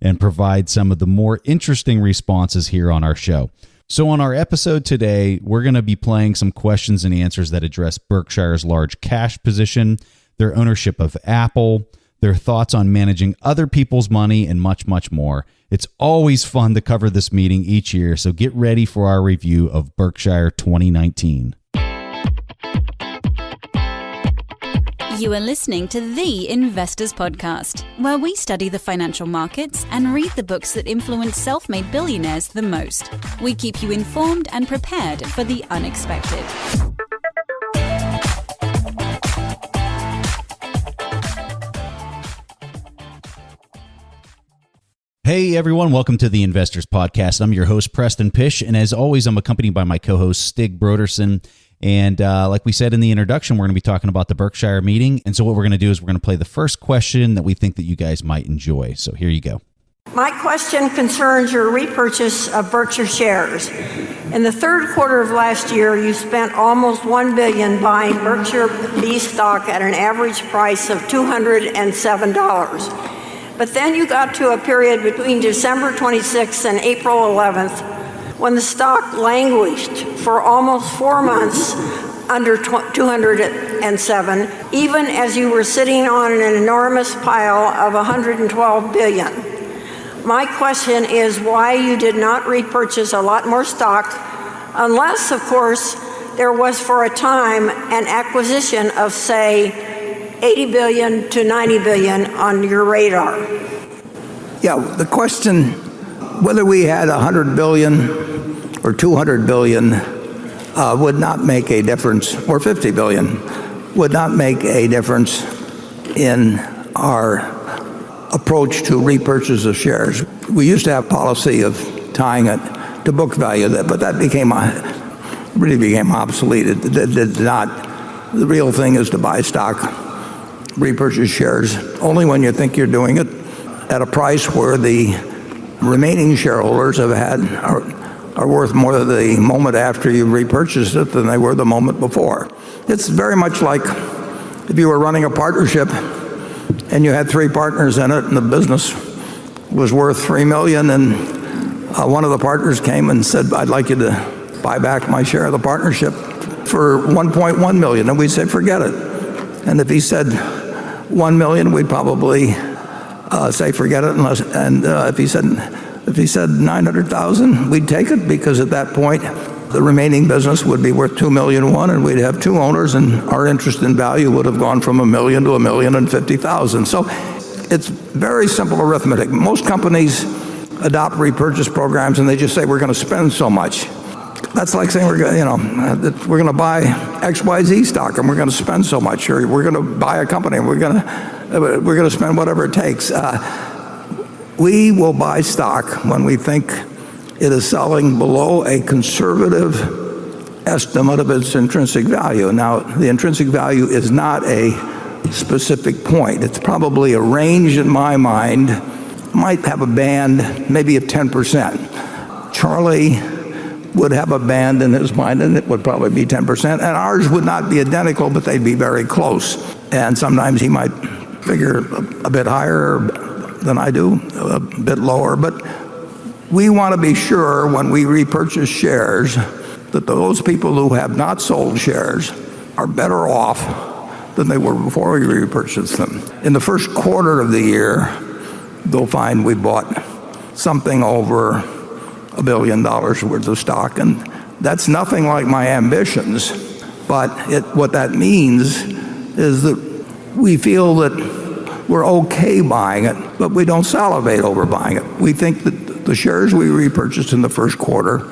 and provide some of the more interesting responses here on our show. So on our episode today, we're going to be playing some questions and answers that address Berkshire's large cash position, their ownership of Apple, their thoughts on managing other people's money, and much, much more. It's always fun to cover this meeting each year, so get ready for our review of Berkshire 2019. You are listening to The Investors Podcast, where we study the financial markets and read the books that influence self-made billionaires the most. We keep you informed and prepared for the unexpected. Hey everyone, welcome to the Investors Podcast. I'm your host, Preston Pish, and as always, I'm accompanied by my co-host, Stig Broderson. And like we said in the introduction, we're going to be talking about the Berkshire meeting. And so what we're going to do is we're going to play the first question that we think that you guys might enjoy. So here you go. My question concerns your repurchase of Berkshire shares. In the third quarter of last year, you spent almost $1 billion buying Berkshire B stock at an average price of $207. But then you got to a period between December 26th and April 11th when the stock languished for almost 4 months under 207, even as you were sitting on an enormous pile of $112 billion. My question is why you did not repurchase a lot more stock, unless, of course, there was for a time an acquisition of, say, $80 billion to $90 billion on your radar. Yeah, the question, whether we had $100 billion or $200 billion would not make a difference, or $50 billion would not make a difference in our approach to repurchase of shares. We used to have policy of tying it to book value, but that really became obsolete. It did not. The real thing is to buy stock, repurchase shares, only when you think you're doing it at a price where the remaining shareholders are worth more the moment after you repurchased it than they were the moment before. It's very much like if you were running a partnership and you had 3 partners in it and the business was worth $3 million and one of the partners came and said, I'd like you to buy back my share of the partnership for $1.1 million, and we'd say, forget it. And if he said $1 million, we'd probably say forget it, if he said 900,000, we'd take it, because at that point the remaining business would be worth $2.1 million, and we'd have 2 owners, and our interest in value would have gone from $1 million to $1,050,000. So it's very simple arithmetic. Most companies adopt repurchase programs and they just say we're going to spend so much. That's like saying we're going to buy XYZ stock and we're going to spend so much, or we're going to buy a company and we're going to spend whatever it takes. We will buy stock when we think it is selling below a conservative estimate of its intrinsic value. Now, the intrinsic value is not a specific point. It's probably a range in my mind. Might have a band, maybe of 10%. Charlie would have a band in his mind, and it would probably be 10%. And ours would not be identical, but they'd be very close. And sometimes he might figure a bit higher than I do, a bit lower. But we want to be sure when we repurchase shares that those people who have not sold shares are better off than they were before we repurchased them. In the first quarter of the year, they'll find we bought something over $1 billion worth of stock, and that's nothing like my ambitions. But what that means is that we feel that we're okay buying it, but we don't salivate over buying it. We think that the shares we repurchased in the first quarter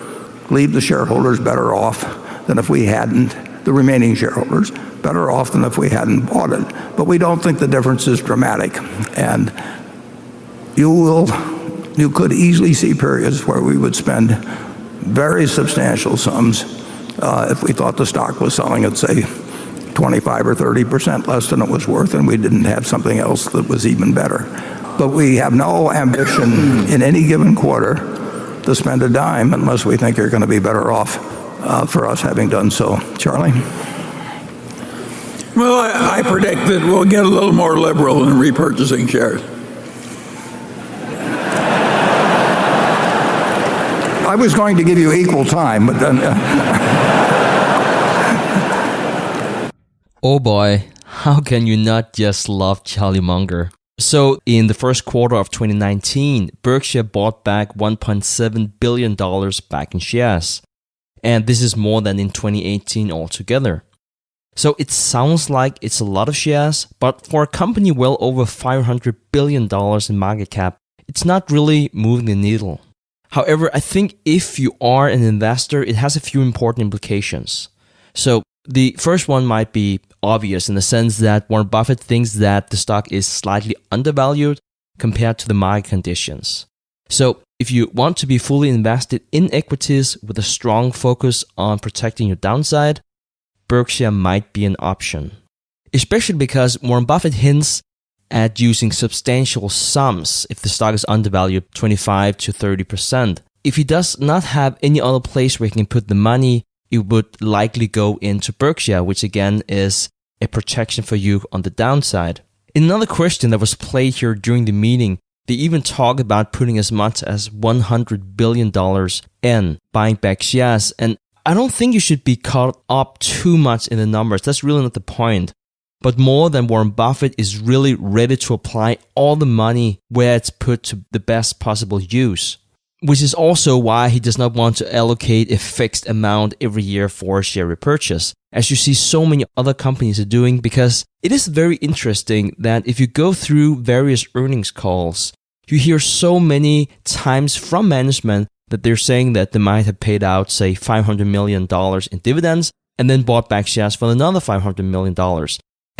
leave the shareholders better off than if we hadn't, the remaining shareholders, better off than if we hadn't bought it. But we don't think the difference is dramatic. And you could easily see periods where we would spend very substantial sums if we thought the stock was selling at, say, 25 or 30% less than it was worth, and we didn't have something else that was even better. But we have no ambition in any given quarter to spend a dime unless we think you're going to be better off for us having done so. Charlie? Well, I predict that we'll get a little more liberal in repurchasing shares. I was going to give you equal time, but then... Oh boy, how can you not just love Charlie Munger? So in the first quarter of 2019, Berkshire bought back $1.7 billion back in shares. And this is more than in 2018 altogether. So it sounds like it's a lot of shares, but for a company well over $500 billion in market cap, it's not really moving the needle. However, I think if you are an investor, it has a few important implications. So the first one might be obvious in the sense that Warren Buffett thinks that the stock is slightly undervalued compared to the market conditions. So if you want to be fully invested in equities with a strong focus on protecting your downside, Berkshire might be an option. Especially because Warren Buffett hints at using substantial sums if the stock is undervalued 25 to 30%. If he does not have any other place where he can put the money, it would likely go into Berkshire, which again is a protection for you on the downside. In another question that was played here during the meeting, they even talk about putting as much as $100 billion in buying back shares. And I don't think you should be caught up too much in the numbers. That's really not the point. But more than Warren Buffett is really ready to apply all the money where it's put to the best possible use. Which is also why he does not want to allocate a fixed amount every year for share repurchase, as you see so many other companies are doing, because it is very interesting that if you go through various earnings calls, you hear so many times from management that they're saying that they might have paid out, say, $500 million in dividends and then bought back shares for another $500 million.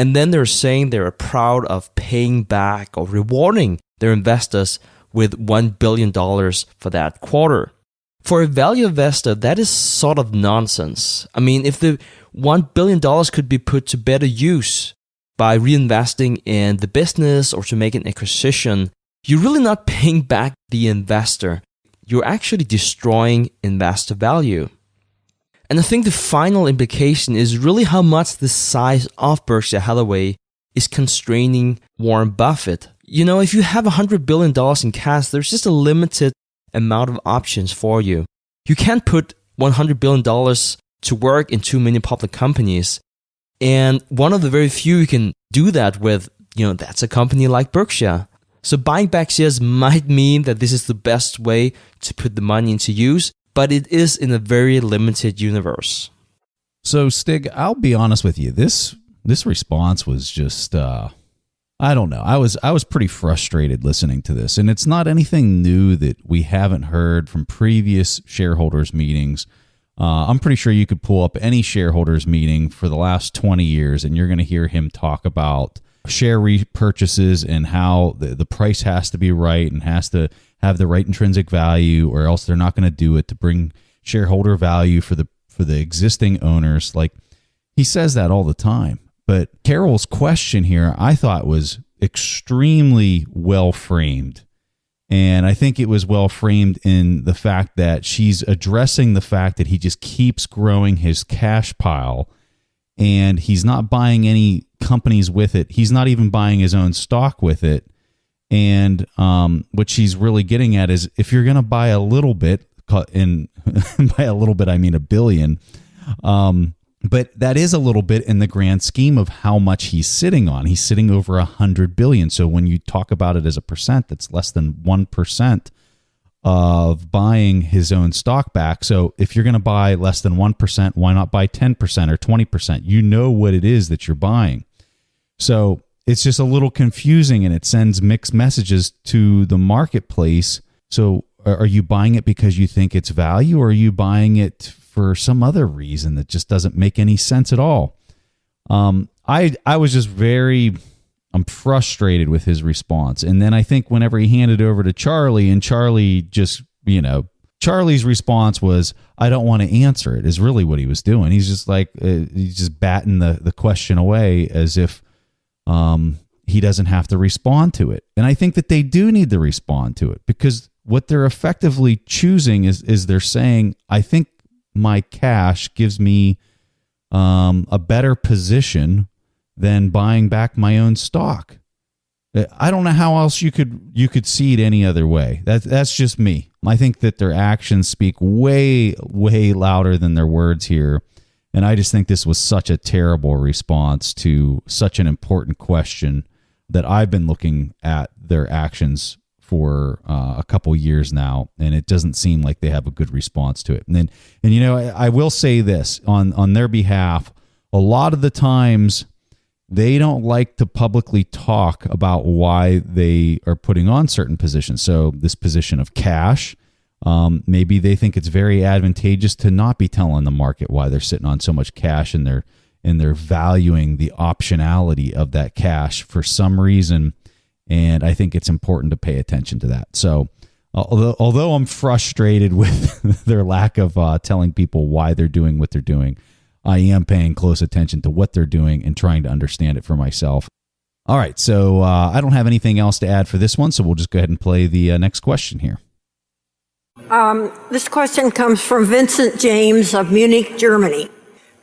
And then they're saying they're proud of paying back or rewarding their investors with $1 billion for that quarter. For a value investor, that is sort of nonsense. I mean, if the $1 billion could be put to better use by reinvesting in the business or to make an acquisition, you're really not paying back the investor. You're actually destroying investor value. And I think the final implication is really how much the size of Berkshire Hathaway is constraining Warren Buffett. You know, if you have $100 billion in cash, there's just a limited amount of options for you. You can't put $100 billion to work in too many public companies. And one of the very few you can do that with, that's a company like Berkshire. So buying back shares might mean that this is the best way to put the money into use, but it is in a very limited universe. So Stig, I'll be honest with you. This response was just, I don't know. I was pretty frustrated listening to this, and it's not anything new that we haven't heard from previous shareholders meetings. I'm pretty sure you could pull up any shareholders meeting for the last 20 years, and you're going to hear him talk about share repurchases and how the price has to be right and has to have the right intrinsic value, or else they're not going to do it to bring shareholder value for the existing owners. Like, he says that all the time. But Carol's question here, I thought, was extremely well framed. And I think it was well framed in the fact that she's addressing the fact that he just keeps growing his cash pile, and he's not buying any companies with it. He's not even buying his own stock with it. And what she's really getting at is, if you're going to buy a little bit, and by a little bit I mean $1 billion, but that is a little bit in the grand scheme of how much he's sitting on. He's sitting over $100 billion. So when you talk about it as a percent, that's less than 1% of buying his own stock back. So if you're going to buy less than 1%, why not buy 10% or 20%? You know what it is that you're buying. So it's just a little confusing, and it sends mixed messages to the marketplace. So are you buying it because you think it's value, or are you buying it for some other reason that just doesn't make any sense at all? I was just I'm frustrated with his response. And then I think whenever he handed over to Charlie, and Charlie just, Charlie's response was, I don't want to answer it, is really what he was doing. He's just like, he's just batting the question away as if he doesn't have to respond to it. And I think that they do need to respond to it, because what they're effectively choosing is they're saying, I think my cash gives me a better position than buying back my own stock. I don't know how else you could see it any other way. That's just me. I think that their actions speak way, way louder than their words here. And I just think this was such a terrible response to such an important question that I've been looking at their actions for a couple years now, and it doesn't seem like they have a good response to it. And I will say this on their behalf, a lot of the times they don't like to publicly talk about why they are putting on certain positions. So this position of cash, maybe they think it's very advantageous to not be telling the market why they're sitting on so much cash, and they're valuing the optionality of that cash for some reason. And I think it's important to pay attention to that. So although I'm frustrated with their lack of telling people why they're doing what they're doing, I am paying close attention to what they're doing and trying to understand it for myself. All right, so I don't have anything else to add for this one, so we'll just go ahead and play the next question here. This question comes from Vincent James of Munich, Germany.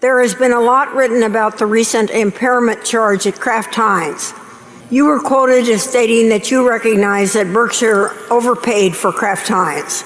There has been a lot written about the recent impairment charge at Kraft Heinz. You were quoted as stating that you recognize that Berkshire overpaid for Kraft Heinz.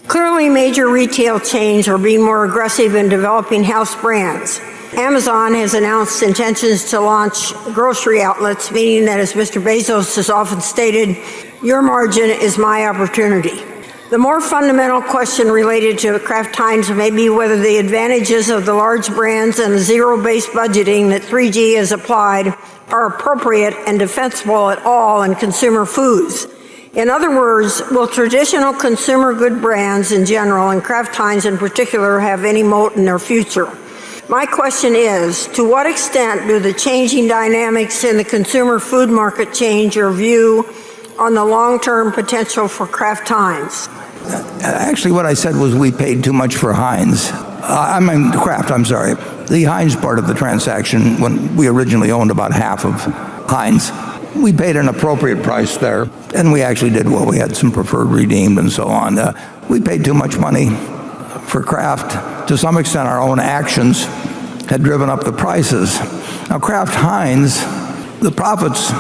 Clearly, major retail chains are being more aggressive in developing house brands. Amazon has announced intentions to launch grocery outlets, meaning that, as Mr. Bezos has often stated, your margin is my opportunity. The more fundamental question related to Kraft Heinz may be whether the advantages of the large brands and the zero-based budgeting that 3G has applied are appropriate and defensible at all in consumer foods. In other words, will traditional consumer good brands in general, and Kraft Heinz in particular, have any moat in their future? My question is, to what extent do the changing dynamics in the consumer food market change your view on the long-term potential for Kraft Heinz? Actually, what I said was we paid too much for Heinz. Kraft, I'm sorry. The Heinz part of the transaction, when we originally owned about half of Heinz, we paid an appropriate price there, and we actually did well. We had some preferred redeemed and so on. We paid too much money for Kraft. To some extent, our own actions had driven up the prices. Now, Kraft Heinz, the profits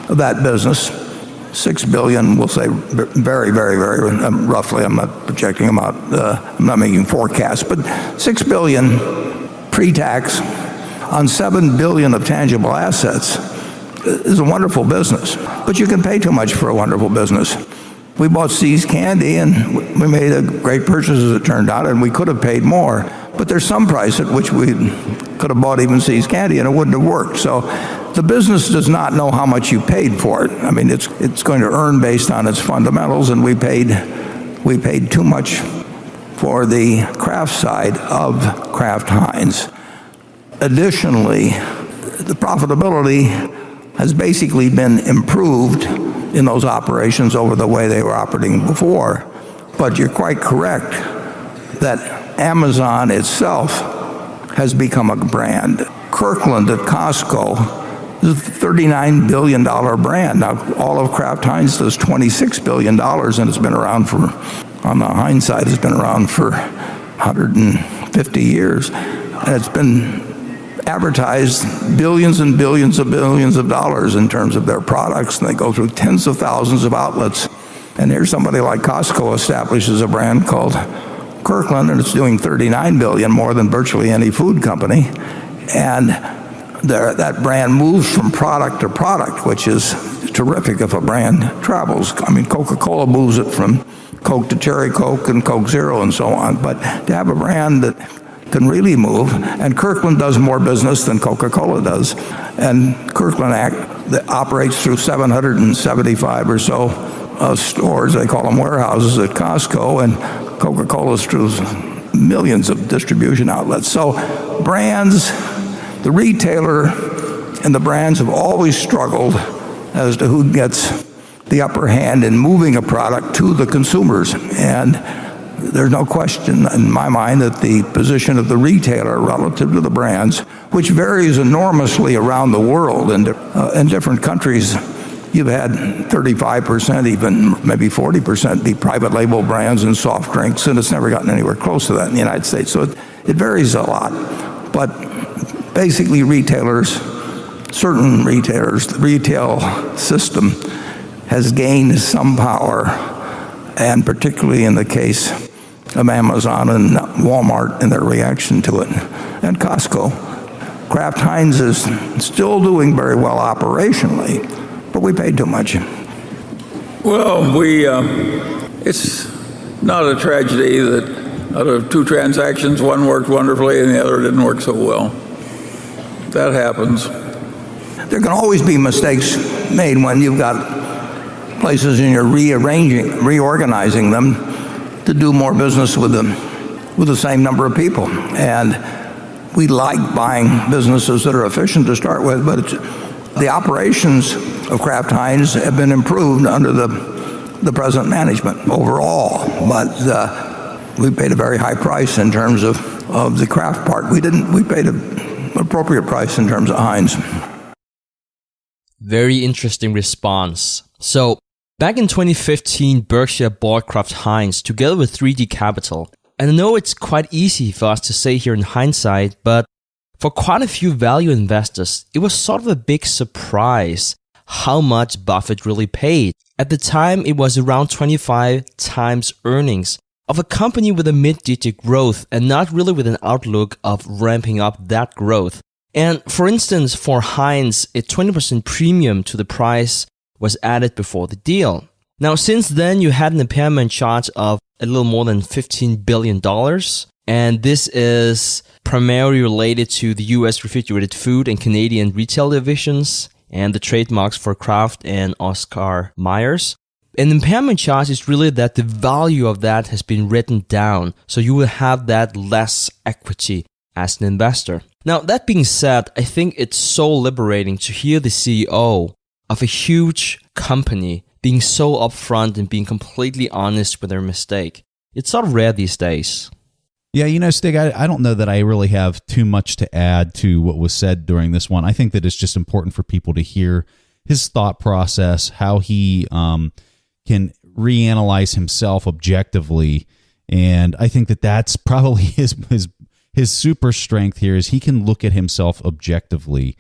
of that business, $6 billion, we'll say very, very, very roughly. I'm not projecting them out. I'm not making forecasts, but $6 billion pre-tax on $7 billion of tangible assets is a wonderful business. But you can pay too much for a wonderful business. We bought See's Candy, and we made a great purchase as it turned out, and we could have paid more. But there's some price at which we could have bought even See's Candy, and it wouldn't have worked. So the business does not know how much you paid for it. I mean, it's going to earn based on its fundamentals, and we paid too much for the Kraft side of Kraft Heinz. Additionally, the profitability has basically been improved in those operations over the way they were operating before. But you're quite correct that Amazon itself has become a brand. Kirkland at Costco is a $39 billion brand. Now, all of Kraft Heinz does $26 billion, and it's been around on the Heinz side, it's been around for 150 years. And it's been advertised billions and billions of dollars in terms of their products, and they go through tens of thousands of outlets. And here's somebody like Costco establishes a brand called Kirkland, and it's doing $39 billion, more than virtually any food company. And that brand moves from product to product, which is terrific if a brand travels. I mean, Coca-Cola moves it from Coke to Cherry Coke and Coke Zero and so on. But to have a brand that can really move, and Kirkland does more business than Coca-Cola does. And Kirkland that operates through 775 or so stores, they call them warehouses at Costco, and Coca-Cola's through millions of distribution outlets. So brands, the retailer and the brands have always struggled as to who gets the upper hand in moving a product to the consumers. And there's no question in my mind that the position of the retailer relative to the brands, which varies enormously around the world, and in different countries, you've had 35%, even maybe 40% be private label brands in soft drinks, and it's never gotten anywhere close to that in the United States. So it varies a lot. But basically, retailers certain retailers, the retail system has gained some power, and particularly in the case of Amazon and Walmart in their reaction to it, and Costco. Kraft Heinz is still doing very well operationally, but we paid too much. Well, it's not a tragedy that out of two transactions, one worked wonderfully and the other didn't work so well. That happens. There can always be mistakes made when you've got places and you're reorganizing them to do more business with the same number of people. And we like buying businesses that are efficient to start with, but the operations of Kraft Heinz have been improved under the present management overall. But we paid a very high price in terms of the Kraft part. We paid an appropriate price in terms of Heinz. Very interesting response. So, back in 2015, Berkshire bought Kraft Heinz together with 3D Capital. And I know it's quite easy for us to say here in hindsight, but for quite a few value investors, it was sort of a big surprise how much Buffett really paid. At the time, it was around 25 times earnings of a company with a mid-digit growth and not really with an outlook of ramping up that growth. And for instance, for Heinz, a 20% premium to the price was added before the deal. Now, since then, you had an impairment charge of a little more than $15 billion. And this is primarily related to the U.S. refrigerated food and Canadian retail divisions and the trademarks for Kraft and Oscar Myers. An impairment charge is really that the value of that has been written down, so you will have that less equity as an investor. Now, that being said, I think it's so liberating to hear the CEO of a huge company being so upfront and being completely honest with their mistake. It's sort of rare these days. Yeah, Stig, I don't know that I really have too much to add to what was said during this one. I think that it's just important for people to hear his thought process, how he can reanalyze himself objectively. And I think that that's probably his super strength here is he can look at himself objectively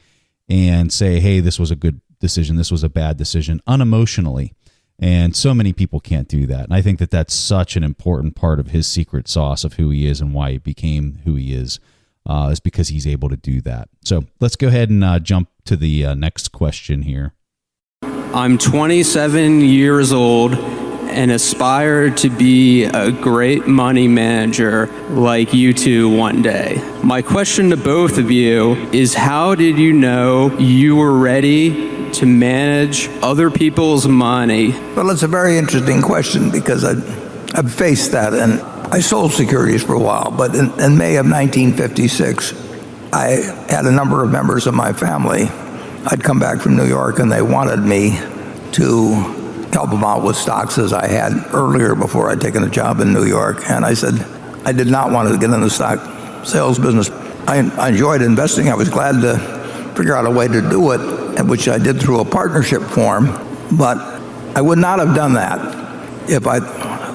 and say, hey, this was a good decision, this was a bad decision, unemotionally. And so many people can't do that. And I think that that's such an important part of his secret sauce of who he is and why he became who he is because he's able to do that. So let's go ahead and jump to the next question here. I'm 27 years old and aspire to be a great money manager like you two one day. My question to both of you is, how did you know you were ready to manage other people's money? Well, it's a very interesting question because I've faced that, and I sold securities for a while, but in May of 1956, I had a number of members of my family. I'd come back from New York, and they wanted me to help them out with stocks as I had earlier before I'd taken a job in New York. And I said I did not want to get in the stock sales business. I enjoyed investing. I was glad to figure out a way to do it, which I did through a partnership form. But I would not have done that if I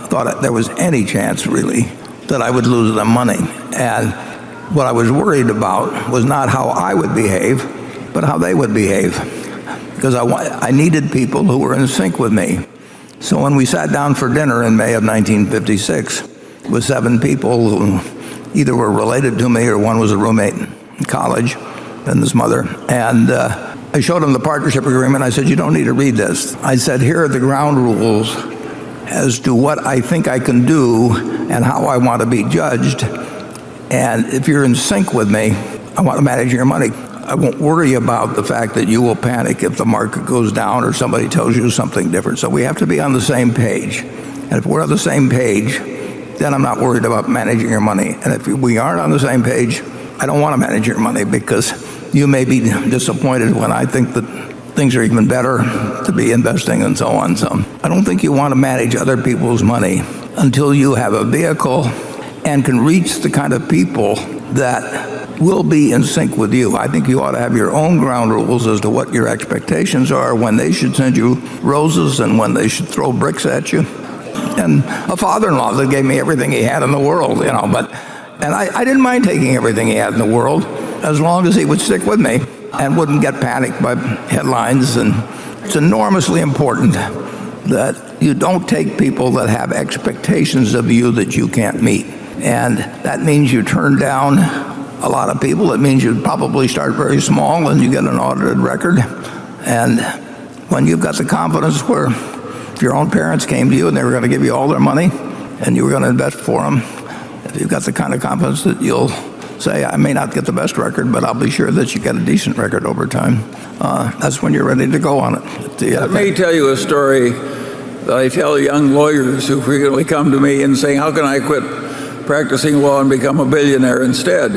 thought there was any chance, really, that I would lose the money. And what I was worried about was not how I would behave, but how they would behave. Because I needed people who were in sync with me. So when we sat down for dinner in May of 1956 with 7 people who either were related to me or one was a roommate in college and his mother, and I showed them the partnership agreement. I said, you don't need to read this. I said, here are the ground rules as to what I think I can do and how I want to be judged. And if you're in sync with me, I want to manage your money. I won't worry about the fact that you will panic if the market goes down or somebody tells you something different. So we have to be on the same page. And if we're on the same page, then I'm not worried about managing your money. And if we aren't on the same page, I don't want to manage your money because you may be disappointed when I think that things are even better to be investing and so on. So I don't think you want to manage other people's money until you have a vehicle and can reach the kind of people that will be in sync with you. I think you ought to have your own ground rules as to what your expectations are, when they should send you roses and when they should throw bricks at you. And a father-in-law that gave me everything he had in the world, and I didn't mind taking everything he had in the world as long as he would stick with me. and wouldn't get panicked by headlines. And it's enormously important that you don't take people that have expectations of you that you can't meet. And that means you turn down a lot of people. It means you probably start very small and you get an audited record. And when you've got the confidence where if your own parents came to you and they were going to give you all their money and you were going to invest for them, if you've got the kind of confidence that you'll say, I may not get the best record, but I'll be sure that you get a decent record over time, that's when you're ready to go on it. Let me tell you a story that I tell young lawyers who frequently come to me and saying, how can I quit practicing law and become a billionaire instead?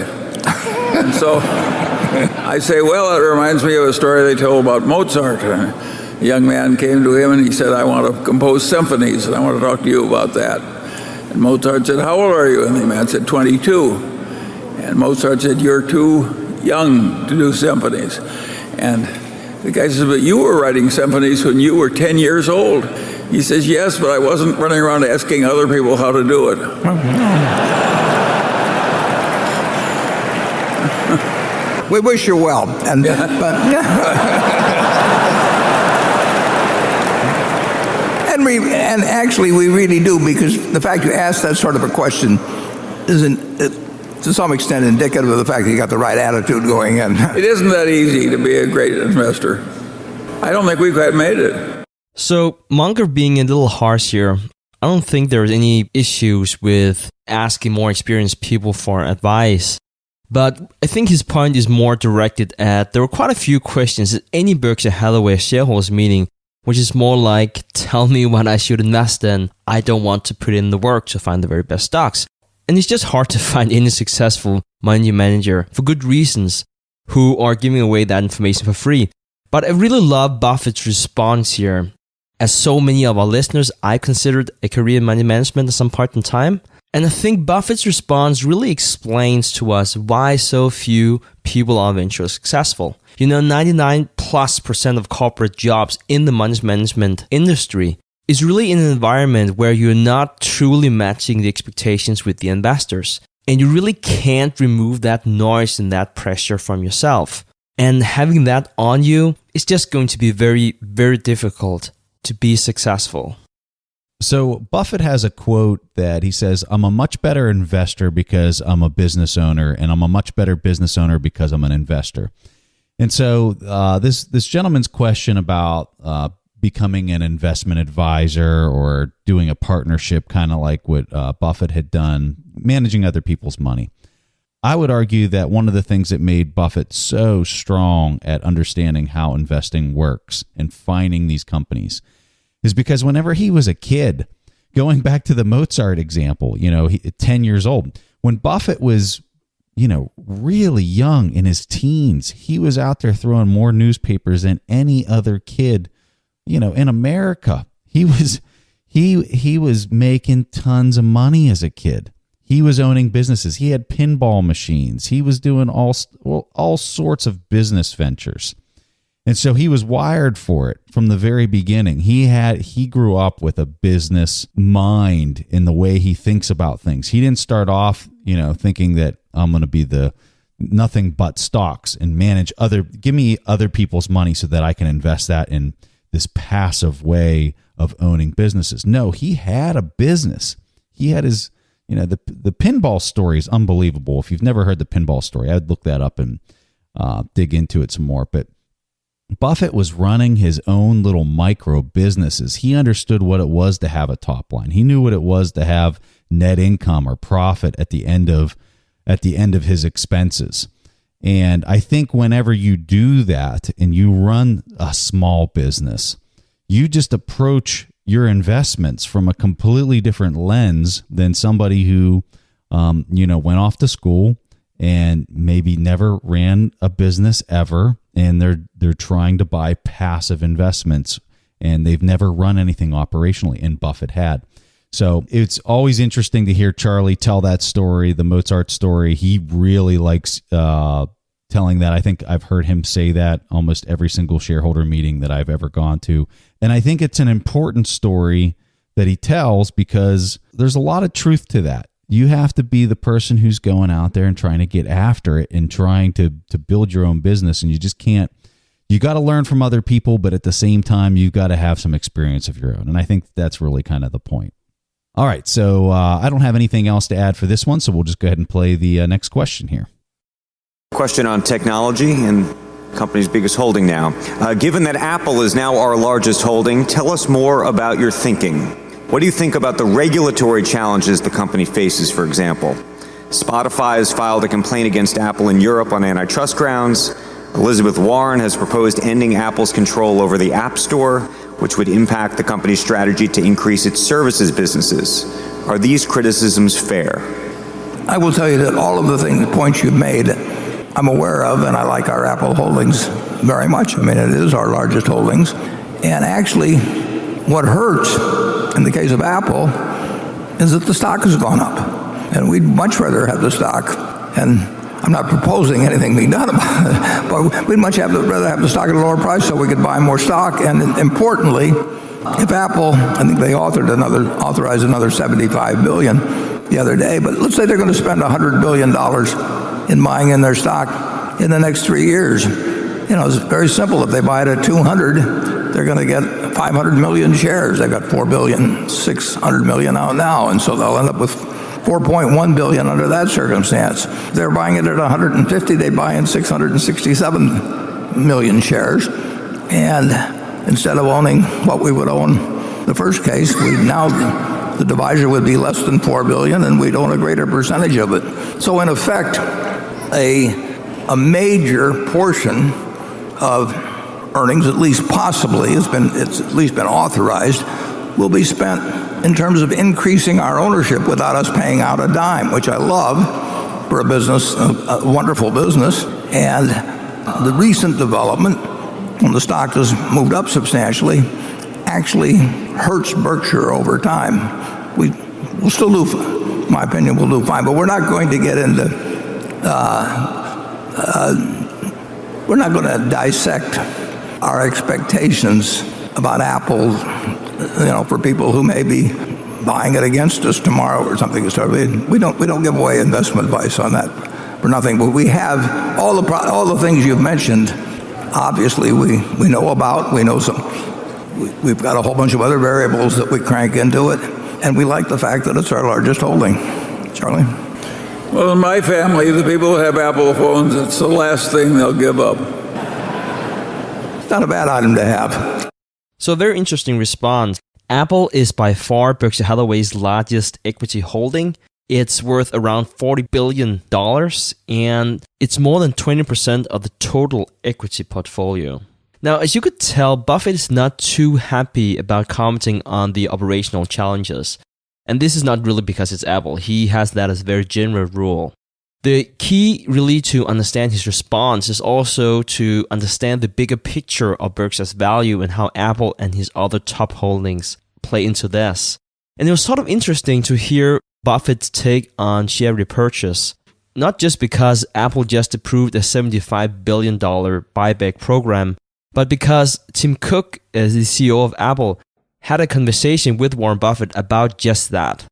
And so I say, well, it reminds me of a story they told about Mozart. A young man came to him and he said, I want to compose symphonies and I want to talk to you about that. And Mozart said, how old are you? And the man said, 22. And Mozart said, you're too young to do symphonies. And the guy says, but you were writing symphonies when you were 10 years old. He says, yes, but I wasn't running around asking other people how to do it. We wish you well. And, and actually, we really do, because the fact you asked that sort of a question isn't, to some extent, indicative of the fact that you got the right attitude going in. It isn't that easy to be a great investor. I don't think we've quite made it. So, Munger being a little harsh here, I don't think there's any issues with asking more experienced people for advice. But I think his point is more directed at, there were quite a few questions at any Berkshire Hathaway shareholders meeting, which is more like, tell me what I should invest in. I don't want to put in the work to find the very best stocks. And it's just hard to find any successful money manager, for good reasons, who are giving away that information for free. But I really love Buffett's response here. As so many of our listeners, I considered a career in money management at some point in time. And I think Buffett's response really explains to us why so few people are eventually successful. 99+% of corporate jobs in the money management industry is really in an environment where you're not truly matching the expectations with the investors. And you really can't remove that noise and that pressure from yourself. And having that on you is just going to be very, very difficult to be successful. So Buffett has a quote that he says, I'm a much better investor because I'm a business owner, and I'm a much better business owner because I'm an investor. And so this gentleman's question about becoming an investment advisor or doing a partnership, kind of like what Buffett had done, managing other people's money. I would argue that one of the things that made Buffett so strong at understanding how investing works and finding these companies is because whenever he was a kid, going back to the Mozart example, 10 years old, when Buffett was, really young in his teens, he was out there throwing more newspapers than any other kid, in America. He was making tons of money as a kid. He was owning businesses. He had pinball machines. He was doing all sorts of business ventures. And so he was wired for it from the very beginning. He grew up with a business mind in the way he thinks about things. He didn't start off, thinking that I'm going to be the nothing but stocks and give me other people's money so that I can invest that in this passive way of owning businesses. No, he had a business. He had his, the pinball story is unbelievable. If you've never heard the pinball story, I'd look that up and dig into it some more. But Buffett was running his own little micro businesses. He understood what it was to have a top line. He knew what it was to have net income or profit at the end of his expenses. And I think whenever you do that and you run a small business, you just approach your investments from a completely different lens than somebody who, went off to school and maybe never ran a business ever, and they're trying to buy passive investments, and they've never run anything operationally, and Buffett had. So it's always interesting to hear Charlie tell that story, the Mozart story. He really likes telling that. I think I've heard him say that almost every single shareholder meeting that I've ever gone to. And I think it's an important story that he tells because there's a lot of truth to that. You have to be the person who's going out there and trying to get after it and trying to build your own business. And you just can't, you got to learn from other people, but at the same time, you've got to have some experience of your own. And I think that's really kind of the point. All right. So I don't have anything else to add for this one. So we'll just go ahead and play the next question here. Question on technology and company's biggest holding now. Given that Apple is now our largest holding, tell us more about your thinking. What do you think about the regulatory challenges the company faces, for example? Spotify has filed a complaint against Apple in Europe on antitrust grounds. Elizabeth Warren has proposed ending Apple's control over the App Store, which would impact the company's strategy to increase its services businesses. Are these criticisms fair? I will tell you that all of the points you've made, I'm aware of, and I like our Apple holdings very much. I mean, it is our largest holdings. And actually, what hurts in the case of Apple is that the stock has gone up. And we'd much rather have the stock, and I'm not proposing anything be done about it, but we'd much rather have the stock at a lower price so we could buy more stock. And importantly, if Apple, I think they authorized another $75 billion the other day, but let's say they're going to spend $100 billion in buying in their stock in the next 3 years. You know, it's very simple. If they buy it at 200, they're going to get 500 million shares. They've got 4,600 million out now, and so they'll end up with 4.1 billion under that circumstance. If they're buying it at 150, they buy in 667 million shares. And instead of owning what we would own the first case, the divisor would be less than 4 billion, and we'd own a greater percentage of it. So in effect, a major portion of earnings, at least possibly, it's at least been authorized, will be spent in terms of increasing our ownership without us paying out a dime, which I love for a business, a wonderful business. And the recent development, when the stock has moved up substantially, actually hurts Berkshire over time. We'll still do, in my opinion, we'll do fine, but we're not going to get into, we're not going to dissect our expectations about Apple, for people who may be buying it against us tomorrow or something. We don't give away investment advice on that for nothing. But we have all the things you've mentioned. Obviously, we know about. We know some. We've got a whole bunch of other variables that we crank into it, and we like the fact that it's our largest holding. Charlie? Well, in my family, the people who have Apple phones, it's the last thing they'll give up. It's not a bad item to have. So a very interesting response. Apple is by far Berkshire Hathaway's largest equity holding. It's worth around $40 billion, and it's more than 20% of the total equity portfolio. Now, as you could tell, Buffett is not too happy about commenting on the operational challenges. And this is not really because it's Apple. He has that as a very general rule. The key really to understand his response is also to understand the bigger picture of Berkshire's value and how Apple and his other top holdings play into this. And it was sort of interesting to hear Buffett's take on share repurchase, not just because Apple just approved a $75 billion buyback program, but because Tim Cook, as the CEO of Apple, had a conversation with Warren Buffett about just that.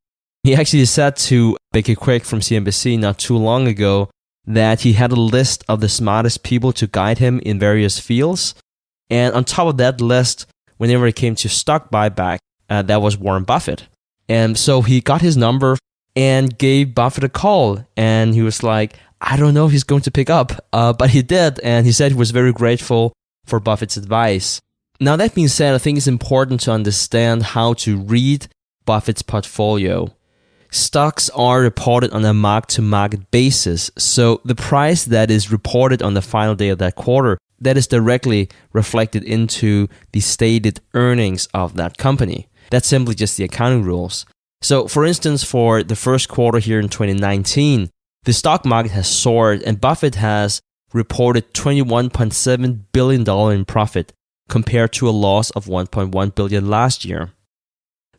He actually said to Becky Quick from CNBC not too long ago that he had a list of the smartest people to guide him in various fields. And on top of that list, whenever it came to stock buyback, that was Warren Buffett. And so he got his number and gave Buffett a call. And he was like, I don't know if he's going to pick up, but he did. And he said he was very grateful for Buffett's advice. Now, that being said, I think it's important to understand how to read Buffett's portfolio. Stocks are reported on a mark-to-market basis, so the price that is reported on the final day of that quarter, that is directly reflected into the stated earnings of that company. That's simply just the accounting rules. So, for instance, for the first quarter here in 2019, the stock market has soared and Buffett has reported $21.7 billion in profit compared to a loss of $1.1 billion last year.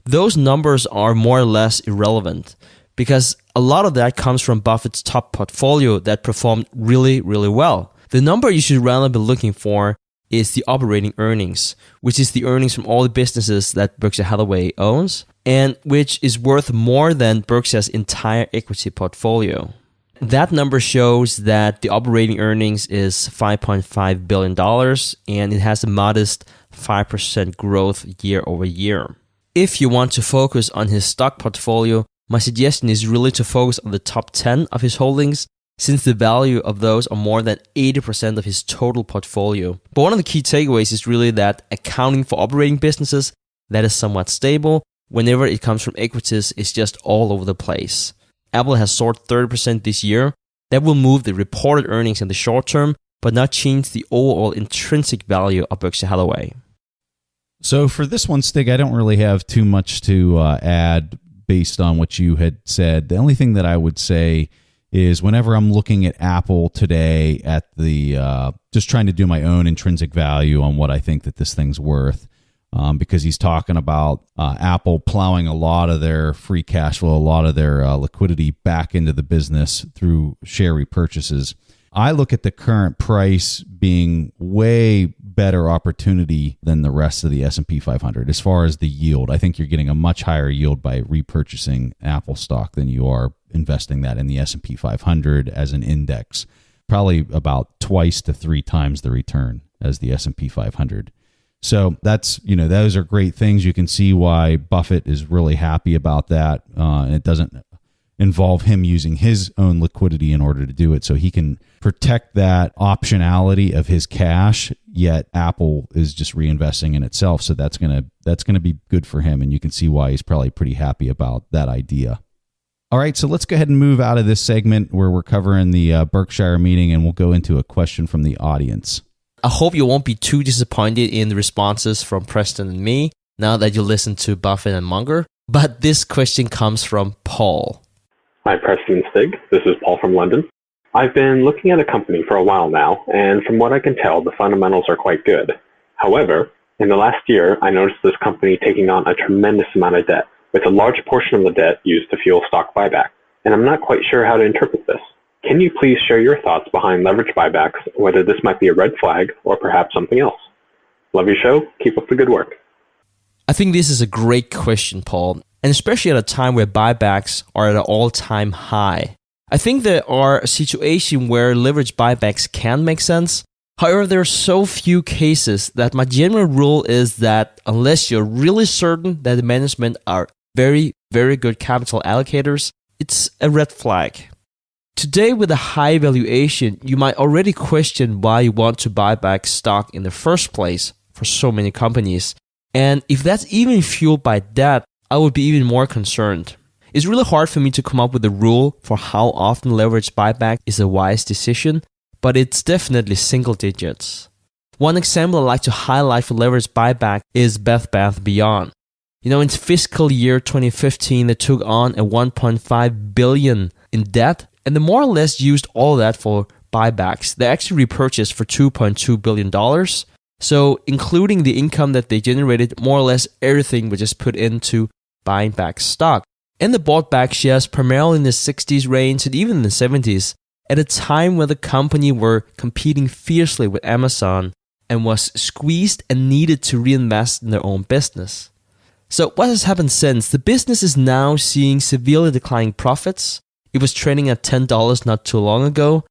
Those numbers are more or less irrelevant because a lot of that comes from Buffett's top portfolio that performed really, really well. The number you should rather be looking for is the operating earnings, which is the earnings from all the businesses that Berkshire Hathaway owns, and which is worth more than Berkshire's entire equity portfolio. That number shows that the operating earnings is $5.5 billion, and it has a modest 5% growth year over year. If you want to focus on his stock portfolio, my suggestion is really to focus on the top 10 of his holdings, since the value of those are more than 80% of his total portfolio. But one of the key takeaways is really that accounting for operating businesses that is somewhat stable, whenever it comes from equities, is just all over the place. Apple has soared 30% this year. That will move the reported earnings in the short term, but not change the overall intrinsic value of Berkshire Hathaway. So for this one, Stig, I don't really have too much to add based on what you had said. The only thing that I would say is whenever I'm looking at Apple today at the just trying to do my own intrinsic value on what I think that this thing's worth, because he's talking about Apple plowing a lot of their free cash flow, a lot of their liquidity back into the business through share repurchases. I look at the current price being way better opportunity than the rest of the S&P 500 as far as the yield. I think you're getting a much higher yield by repurchasing Apple stock than you are investing that in the S&P 500 as an index. Probably about twice to 3 times the return as the S&P 500. So that's, those are great things. You can see why Buffett is really happy about that. And it doesn't involve him using his own liquidity in order to do it. So he can protect that optionality of his cash, yet Apple is just reinvesting in itself. So that's going to be good for him. And you can see why he's probably pretty happy about that idea. All right, so let's go ahead and move out of this segment where we're covering the Berkshire meeting, and we'll go into a question from the audience. I hope you won't be too disappointed in the responses from Preston and me now that you listen to Buffett and Munger. But this question comes from Paul. Hi, Preston and Stig. This is Paul from London. I've been looking at a company for a while now, and from what I can tell, the fundamentals are quite good. However, in the last year, I noticed this company taking on a tremendous amount of debt, with a large portion of the debt used to fuel stock buyback. And I'm not quite sure how to interpret this. Can you please share your thoughts behind leverage buybacks, whether this might be a red flag or perhaps something else? Love your show. Keep up the good work. I think this is a great question, Paul, and especially at a time where buybacks are at an all-time high. I think there are situations where leverage buybacks can make sense. However, there are so few cases that my general rule is that unless you're really certain that the management are very, very good capital allocators, it's a red flag. Today, with a high valuation, you might already question why you want to buy back stock in the first place for so many companies. And if that's even fueled by debt, I would be even more concerned. It's really hard for me to come up with a rule for how often leveraged buyback is a wise decision, but it's definitely single digits. One example I'd like to highlight for leveraged buyback is Bed Bath & Beyond. In fiscal year 2015, they took on a $1.5 billion in debt, and they more or less used all that for buybacks. They actually repurchased for $2.2 billion. So including the income that they generated, more or less everything was just put into buying back stock. And they bought back shares primarily in the 60s range and even in the 70s, at a time when the company were competing fiercely with Amazon and was squeezed and needed to reinvest in their own business. So what has happened since? The business is now seeing severely declining profits. It was trading at $10 not too long ago.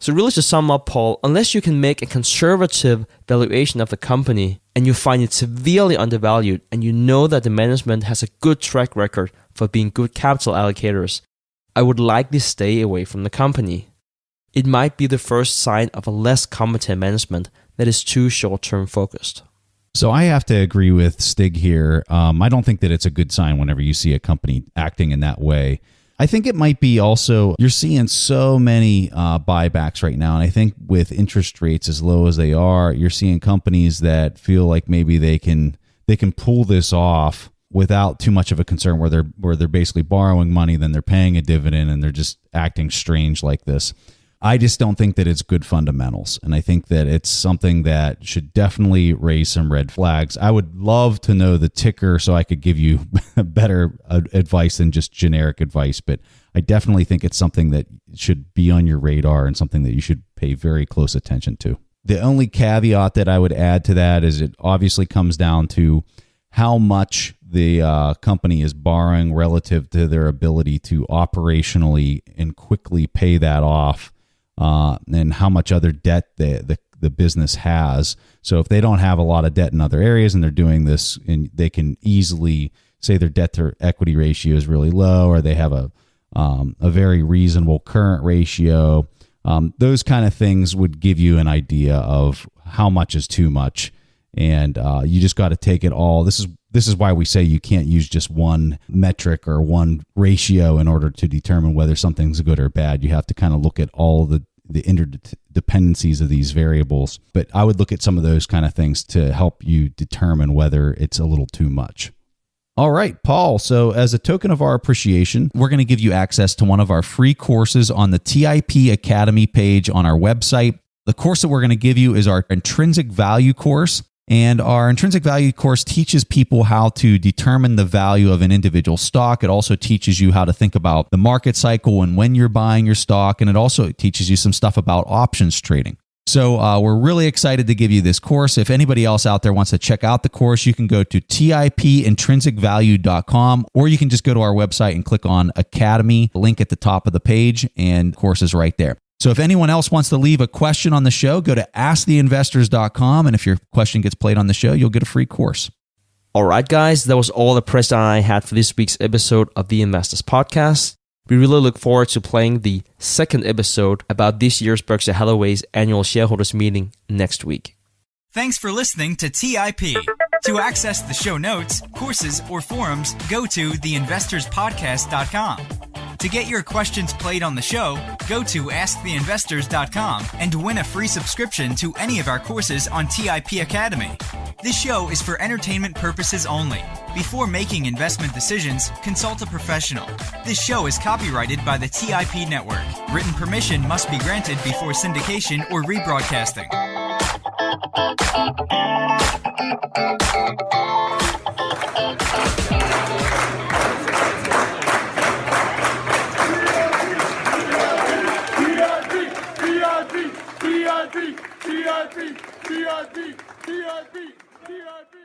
So really to sum up, Paul, unless you can make a conservative valuation of the company and you find it severely undervalued and you know that the management has a good track record for being good capital allocators, I would likely stay away from the company. It might be the first sign of a less competent management that is too short-term focused. So I have to agree with Stig here. I don't think that it's a good sign whenever you see a company acting in that way. I think it might be also, you're seeing so many buybacks right now. And I think with interest rates as low as they are, you're seeing companies that feel like maybe they can pull this off without too much of a concern where they're basically borrowing money, then they're paying a dividend and they're just acting strange like this. I just don't think that it's good fundamentals. And I think that it's something that should definitely raise some red flags. I would love to know the ticker so I could give you better advice than just generic advice. But I definitely think it's something that should be on your radar and something that you should pay very close attention to. The only caveat that I would add to that is it obviously comes down to how much the company is borrowing relative to their ability to operationally and quickly pay that off, and how much other debt the business has. So if they don't have a lot of debt in other areas and they're doing this, and they can easily say their debt to equity ratio is really low, or they have a very reasonable current ratio. Those kind of things would give you an idea of how much is too much, and you just got to take it all. This is why we say you can't use just one metric or one ratio in order to determine whether something's good or bad. You have to kind of look at all the interdependencies of these variables. But I would look at some of those kind of things to help you determine whether it's a little too much. All right, Paul. So as a token of our appreciation, we're going to give you access to one of our free courses on the TIP Academy page on our website. The course that we're going to give you is our intrinsic value course. And our intrinsic value course teaches people how to determine the value of an individual stock. It also teaches you how to think about the market cycle and when you're buying your stock. And it also teaches you some stuff about options trading. So we're really excited to give you this course. If anybody else out there wants to check out the course, you can go to tipintrinsicvalue.com, or you can just go to our website and click on Academy, link at the top of the page, and the course is right there. So if anyone else wants to leave a question on the show, go to asktheinvestors.com, and if your question gets played on the show, you'll get a free course. All right, guys, that was all the press that I had for this week's episode of the Investors Podcast. We really look forward to playing the second episode about this year's Berkshire Hathaway's annual shareholders meeting next week. Thanks for listening to TIP. To access the show notes, courses, or forums, go to theinvestorspodcast.com. To get your questions played on the show, go to asktheinvestors.com and win a free subscription to any of our courses on TIP Academy. This show is for entertainment purposes only. Before making investment decisions, consult a professional. This show is copyrighted by the TIP Network. Written permission must be granted before syndication or rebroadcasting. TIP.